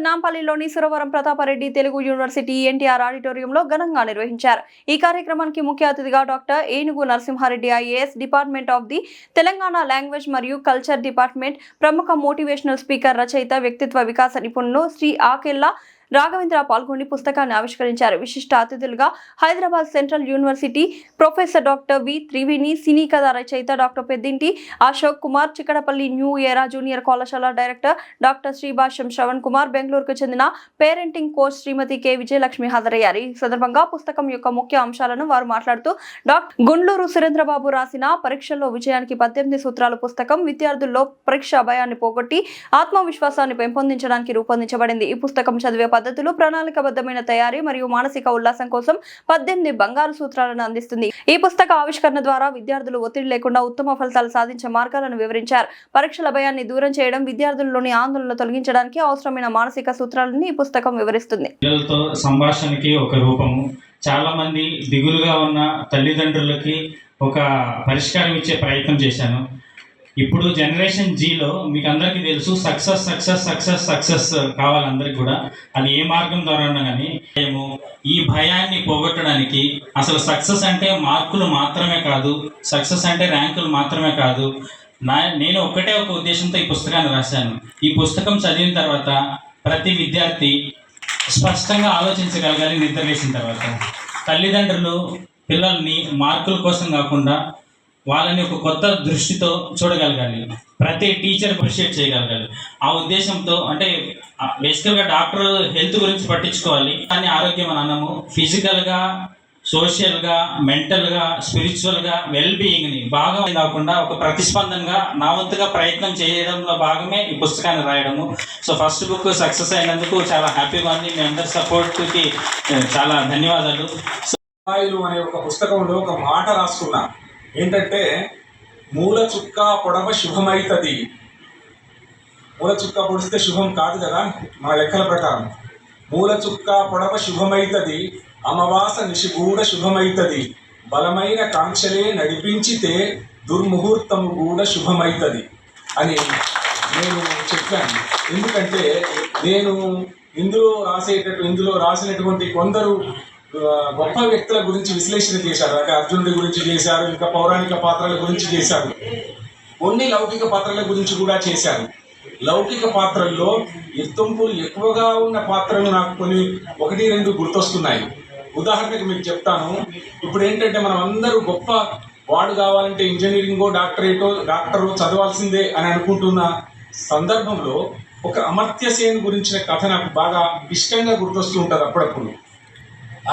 నాంపల్లిలోని Suravaram Pratapareddy Telugu university NTR ఆడిటోరియంలో ఘనంగా నిర్వహించారు. ఈ కార్యక్రమానికి ముఖ్య అతిథిగా doctor Enugu Narasimhareddy IAS, department of the Telangana language మరియు కల్చర్ డిపార్ట్మెంట్, ప్రముఖ మోటివేషనల్ స్పీకర్, రచయిత, వ్యక్తిత్వ వికాస నిపుణులు శ్రీ ఆకెళ్ల రాఘవేంద్ర పాల్గొని పుస్తకాన్ని ఆవిష్కరించారు. విశిష్ట అతిథులుగా Hyderabad central university professor doctor V Triveni, సినీ కథ రచయిత డాక్టర్ Peddinti Ashok Kumar, Chikkadpally new era junior కళాశాల డైరెక్టర్ డాక్టర్ శ్రీభాష్యం శ్రవణ్ కుమార్, బెంగళూరుకు చెందిన parenting coach Srimathi K Vijayalakshmi హాజరయ్యారు. ఈ సందర్భంగా పుస్తకం యొక్క ముఖ్య అంశాలను వారు మాట్లాడుతూ, డాక్టర్ గుండ్లూరు సురేంద్రబాబు రాసిన పరీక్షల్లో విజయానికి 18 సూత్రాలు పుస్తకం విద్యార్థుల్లో పరీక్ష భయాన్ని పోగొట్టి ఆత్మవిశ్వాసాన్ని పెంపొందించడానికి రూపొందించబడింది. ఈ పుస్తకం చదివే పద్ధతులు, ప్రణాళికబద్ధమైన తయారీ మరియు మానసిక ఉల్లాసం కోసం 18 బంగారు సూత్రాలను అందిస్తుంది. ఈ పుస్తక ఆవిష్కరణ ద్వారా విద్యార్థులు ఒత్తిడి లేకుండా ఉత్తమ ఫలితాలు సాధించే మార్గాలను వివరించారు. పరీక్షల భయాన్ని దూరం చేయడం, విద్యార్థుల్లోని ఆందోళన తొలగించడానికి అవసరమైన మానసిక సూత్రాలను ఈ పుస్తకం వివరిస్తుంది. పిల్లలతో సంభాషణకి ఒక రూపము. చాలా మంది దిగులుగా ఉన్న తల్లిదండ్రులకి ఒక పరిష్కారం ఇచ్చే ప్రయత్నం చేశాను. ఇప్పుడు జనరేషన్ జీలో మీకు అందరికీ తెలుసు, సక్సెస్ సక్సెస్ సక్సెస్ సక్సెస్ కావాలి అందరికి కూడా. అది ఏ మార్గం ద్వారా ఉన్నా కానీ మేము ఈ భయాన్ని పోగొట్టడానికి, అసలు సక్సెస్ అంటే మార్కులు మాత్రమే కాదు, సక్సెస్ అంటే ర్యాంకులు మాత్రమే కాదు. నేను ఒక ఉద్దేశంతో ఈ పుస్తకాన్ని రాశాను. ఈ పుస్తకం చదివిన తర్వాత ప్రతి విద్యార్థి స్పష్టంగా ఆలోచించగలగాలి. నిద్ర లేచిన తర్వాత తల్లిదండ్రులు పిల్లల్ని మార్కుల కోసం కాకుండా వాళ్ళని ఒక కొత్త దృష్టితో చూడగలగాలి. ప్రతి టీచర్ అప్రిషియేట్ చేయగలగాలి. ఆ ఉద్దేశంతో, అంటే బేసికల్గా డాక్టర్ హెల్త్ గురించి పట్టించుకోవాలి, కానీ ఆరోగ్యం అని అన్నము ఫిజికల్గా, సోషల్గా, మెంటల్గా, స్పిరిచువల్గా వెల్ బీయింగ్ని బాగా కాకుండా ఒక ప్రతిస్పందనగా నా వంతుగా ప్రయత్నం చేయడంలో భాగమే ఈ పుస్తకాన్ని రాయడము. సో ఫస్ట్ బుక్ సక్సెస్ అయినందుకు చాలా హ్యాపీగా ఉంది. మీ అందరి సపోర్ట్కి చాలా ధన్యవాదాలు. అనే ఒక పుస్తకంలో ఒక మాట రాసుకున్నా, ఏంటంటే మూల చుక్క పొడవ శుభమైతది. మూల చుక్క పొడిస్తే శుభం కాదు కదా మన లెక్కల ప్రకారం. మూల చుక్క పొడవ శుభమైతది, అమావాస నిశిగూడ శుభమైతది, బలమైన కాంక్షలే నడిపించితే దుర్ముహూర్తము కూడా శుభమైతది అని నేను చెప్పాను. ఎందుకంటే నేను ఇందులో రాసినటువంటి కొందరు గొప్ప వ్యక్తుల గురించి విశ్లేషణ చేశారు. అంటే అర్జునుడి గురించి చేశారు, ఇంకా పౌరాణిక పాత్రల గురించి చేశారు, కొన్ని లౌకిక పాత్రల గురించి కూడా చేశారు. లౌకిక పాత్రల్లో ఎత్తుంపులు ఎక్కువగా ఉన్న పాత్రలు నాకు కొన్ని 1-2 గుర్తొస్తున్నాయి. ఉదాహరణకు మీకు చెప్తాను. ఇప్పుడు ఏంటంటే మనం అందరూ గొప్ప వాడు కావాలంటే ఇంజనీరింగో డాక్టరో చదవాల్సిందే అని అనుకుంటున్న సందర్భంలో ఒక అమర్త్య సేన్ గురించిన కథ నాకు బాగా ఇష్టంగా గుర్తొస్తూ ఉంటుంది అప్పుడప్పుడు.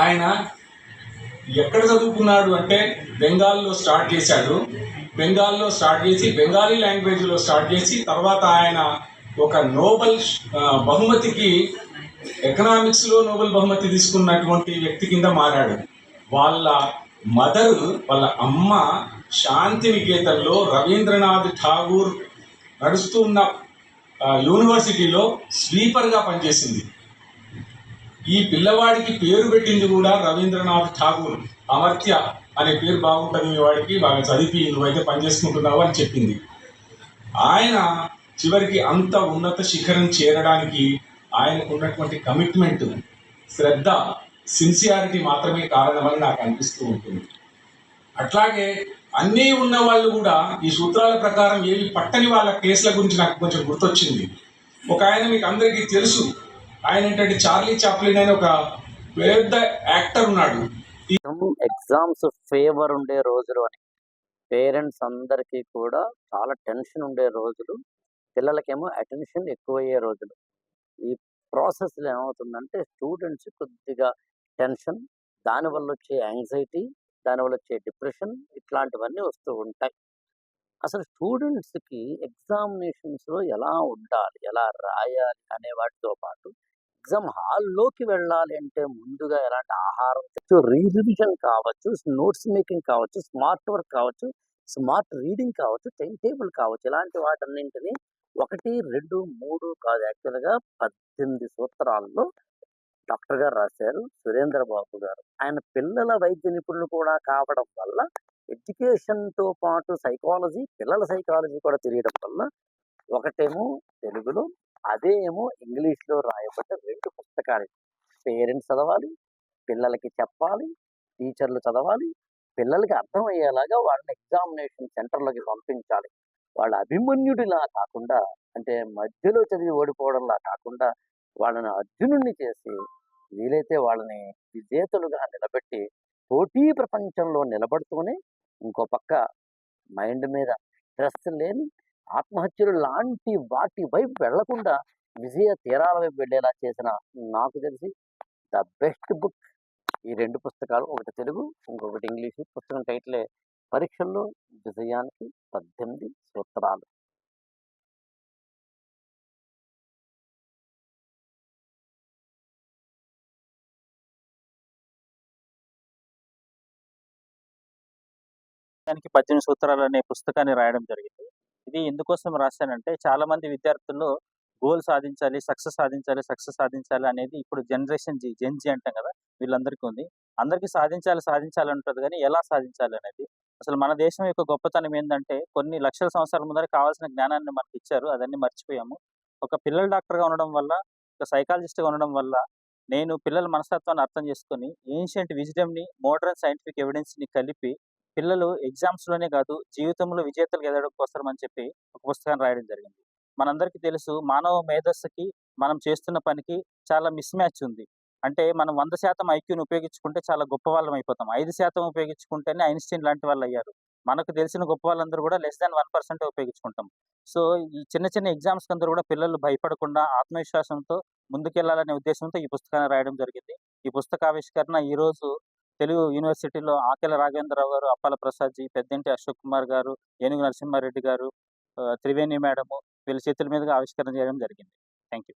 ఆయన ఎక్కడ చదువుకున్నాడు అంటే బెంగాల్లో స్టార్ట్ చేశాడు. బెంగాల్లో స్టార్ట్ చేసి బెంగాలీ లాంగ్వేజ్లో స్టార్ట్ చేసి తర్వాత ఆయన ఒక నోబెల్ బహుమతికి, ఎకనామిక్స్లో నోబెల్ బహుమతి తీసుకున్నటువంటి వ్యక్తి కింద మారాడు. వాళ్ళ అమ్మ శాంతినికేతన్లో రవీంద్రనాథ్ ఠాగూర్ నడుస్తున్న యూనివర్సిటీలో స్వీపర్గా పనిచేసింది. ఈ పిల్లవాడికి పేరు పెట్టింది కూడా రవీంద్రనాథ్ ఠాగూర్. అమర్త్య అనే పేరు బాగుంటుంది మీ వాడికి, బాగా చదివి నువ్వైతే పనిచేసుకుంటున్నావు అని చెప్పింది. ఆయన చివరికి అంత ఉన్నత శిఖరం చేరడానికి ఆయనకు ఉన్నటువంటి కమిట్మెంట్, శ్రద్ధ, సిన్సియారిటీ మాత్రమే కారణమని నాకు అనిపిస్తూ ఉంటుంది. అట్లాగే అన్నీ ఉన్న వాళ్ళు కూడా ఈ సూత్రాల ప్రకారం ఏవి పట్టని వాళ్ళ కేసుల గురించి నాకు కొంచెం గుర్తొచ్చింది. ఒక ఆయన మీకు అందరికీ తెలుసు, ఆయన ఏంటంటే చార్లీ చాప్లిన్ అని ఒక పెద్ద యాక్టర్ ఉన్నాడు. ఎగ్జామ్స్ ఫేవర్ ఉండే రోజులు అని పేరెంట్స్ అందరికీ కూడా చాలా టెన్షన్ ఉండే రోజులు, పిల్లలకేమో అటెన్షన్ ఎక్కువయ్యే రోజులు. ఈ ప్రాసెస్లో ఏమవుతుందంటే స్టూడెంట్స్ కొద్దిగా టెన్షన్, దానివల్ల వచ్చే యాంగ్జైటీ, దానివల్ల వచ్చే డిప్రెషన్, ఇట్లాంటివన్నీ వస్తూ ఉంటాయి. అసలు స్టూడెంట్స్కి ఎగ్జామినేషన్స్లో ఎలా ఉండాలి, ఎలా రాయాలి అనే వాటితో పాటు ఎగ్జామ్ హాల్లోకి వెళ్ళాలి అంటే ముందుగా ఎలాంటి ఆహారం, రివిజన్ కావచ్చు, నోట్స్ మేకింగ్ కావచ్చు, స్మార్ట్ వర్క్ కావచ్చు, స్మార్ట్ రీడింగ్ కావచ్చు, టైం టేబుల్ కావచ్చు, ఇలాంటి వాటన్నింటినీ 1, 2, 3 కాదు, యాక్చువల్గా 18 సూత్రాల్లో డాక్టర్ గారు రాశారు, సురేంద్రబాబు గారు. ఆయన పిల్లల వైద్య నిపుణులు కూడా కావడం వల్ల ఎడ్యుకేషన్తో పాటు సైకాలజీ, పిల్లల సైకాలజీ కూడా తెలియడం వల్ల ఒకటేమో తెలుగులో, అదే ఏమో ఇంగ్లీష్లో రాయబడ్డ 2 పుస్తకాలు. పేరెంట్స్ చదవాలి, పిల్లలకి చెప్పాలి, టీచర్లు చదవాలి, పిల్లలకి అర్థమయ్యేలాగా వాళ్ళని ఎగ్జామినేషన్ సెంటర్‌లోకి పంపించాలి. వాళ్ళ అభిమన్యుడిలా కాకుండా, అంటే మధ్యలో చదివి ఓడిపోవడంలా కాకుండా, వాళ్ళని అర్జునుడిని చేసి, వీలైతే వాళ్ళని విజేతలుగా నిలబెట్టి, పోటీ ప్రపంచంలో నిలబడుతూనే, ఇంకో పక్క మైండ్ మీద స్ట్రెస్ లేని, ఆత్మహత్యలు లాంటి వాటి వైపు వెళ్ళకుండా, విజయ తీరాల వైపు వెళ్ళేలా చేసిన, నాకు తెలిసి ద బెస్ట్ బుక్ ఈ 2 పుస్తకాలు. ఒకటి తెలుగు, ఇంకొకటి ఇంగ్లీషు. పుస్తకం టైటిలే 'పరీక్షల్లో విజయానికి 18 సూత్రాలు'. దానికి 18 సూత్రాలు అనే పుస్తకాన్ని రాయడం జరిగింది. ఇది ఎందుకోసం రాశానంటే చాలా మంది విద్యార్థుల్లో గోల్ సాధించాలి, సక్సెస్ సాధించాలి అనేది ఇప్పుడు జెన్ జీ అంటాం కదా! వీళ్ళందరికీ ఉంది. అందరికీ సాధించాలి ఉంటది గానీ ఎలా సాధించాలి అనేది. అసలు మన దేశం యొక్క గొప్పతనం ఏందంటే కొన్ని లక్షల సంవత్సరాల ముందర కావాల్సిన జ్ఞానాన్ని మనకిచ్చారు. అదన్నీ మర్చిపోయాము. ఒక పిల్లల డాక్టర్‌గా ఉండడం వల్ల, ఒక సైకాలజిస్ట్‌గా ఉండడం వల్ల నేను పిల్లల మనస్తత్వాన్ని అర్థం చేసుకొని ఏన్షియంట్ విజ్డమ్‌ని, మోడర్న్ సైంటిఫిక్ ఎవిడెన్స్‌ని కలిపి పిల్లలు ఎగ్జామ్స్‌లోనే కాదు, జీవితంలో విజేతలుగా ఎదగడం కోసం అని చెప్పి ఒక పుస్తకాన్ని రాయడం జరిగింది. మనందరికీ తెలుసు మానవ మేధస్సుకి, మనం చేస్తున్న పనికి చాలా మిస్ మ్యాచ్ ఉంది. అంటే మనం 100% ఐక్యూని ఉపయోగించుకుంటే చాలా గొప్పవాళ్ళం అయిపోతాం. 5% ఉపయోగించుకుంటేనే ఐన్‌స్టీన్ లాంటి వాళ్ళయ్యారు. మనకు తెలిసిన గొప్ప వాళ్ళందరూ కూడా లెస్ థాన్ 1% ఉపయోగించుకుంటాం. సో, ఈ చిన్న చిన్న ఎగ్జామ్స్‌కందరూ కూడా పిల్లలు భయపడకుండా ఆత్మవిశ్వాసంతో ముందుకెళ్లాలనే ఉద్దేశంతో ఈ పుస్తకాన్ని రాయడం జరిగింది. ఈ పుస్తకావిష్కరణ ఈరోజు తెలుగు యూనివర్సిటీలో ఆకెల రాఘవేంద్రరావు గారు, అప్పాల ప్రసాద్ జీ, పెద్దింటి అశోక్ కుమార్ గారు, ఏనుగు నరసింహారెడ్డి గారు, త్రివేణి మేడము వీళ్ళ చేతుల మీదుగా ఆవిష్కరణ చేయడం జరిగింది. Thank you.